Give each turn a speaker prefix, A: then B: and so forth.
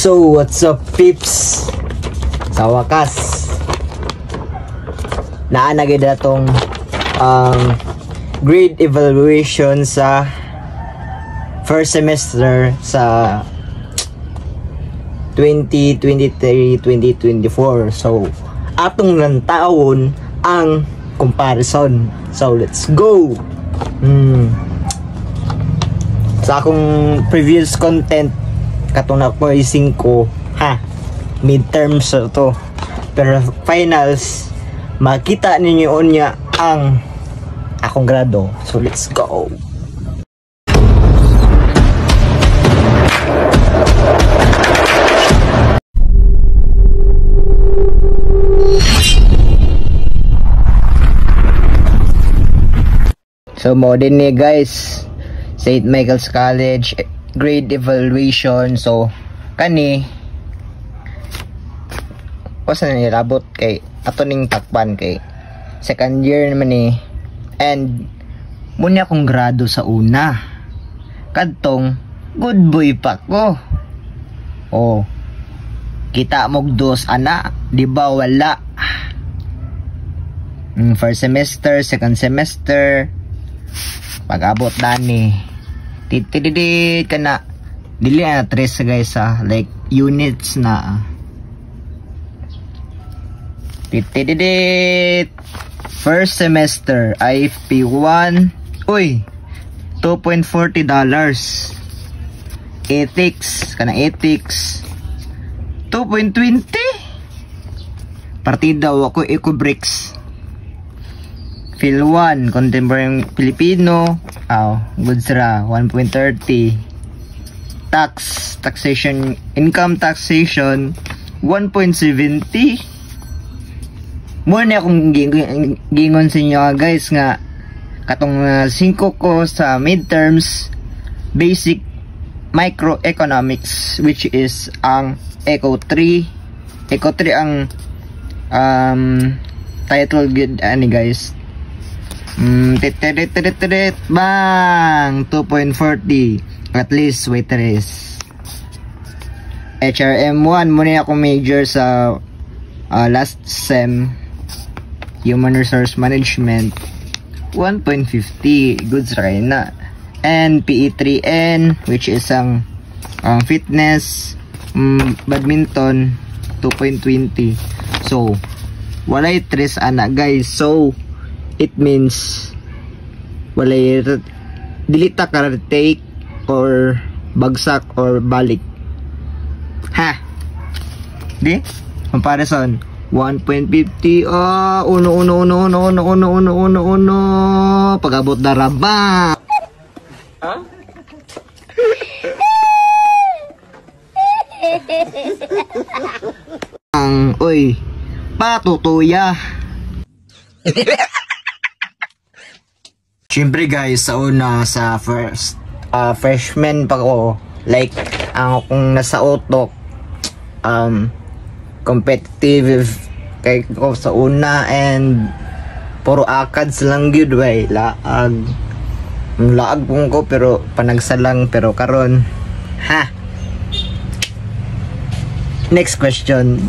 A: So, what's up, peeps? Sa wakas, naanagay na itong grade evaluation sa first semester sa 2023-2024. So, atong nantawon ang comparison. So, let's go! Sa akong previous content, katong na ko ay 5, midterms to. Pero finals, makita ninyo niya ang akong grado. So, let's go! So, mo din ni guys, St. Michael's College grade evaluation. So, kani wasa na nilabot kay ato ning takpan kay second year naman ni, and muna akong grado sa una kadtong good boy pa ko. Oh, kita mog dos ana, di ba wala? First semester, second semester, pag-abot dani titididit ka na dili na tres guys like units na titididit. First semester IFP 1, uy, $2.40. Ethics, kana ethics 2.20. Partida ako ecobricks. Phil 1, Contemporary Filipino, goods ra 1.30. Taxation, income taxation 1.70. Muna akong gingon sa inyo guys nga katong 5 ko sa midterms basic microeconomics, which is ang Eco 3 ang title good ani guys. Bang 2.40 at least waitress. HRM1 muna ako major sa last sem, human resource management 1.50 goods rin na. And PE3N, which is ang fitness, badminton 2.20. so walay tres ana guys. So it means walay dilita ka take or bagsak or balik di comparison 1.50. Uno pag-abot daraba ang uy patutuya. Siyempre guys, sa una sa first freshman pa ko, like ang akong nasa utok competitive kay ko sa una, and puro akads lang gyud way laag pong ko, pero panagsalang. Pero karon next question.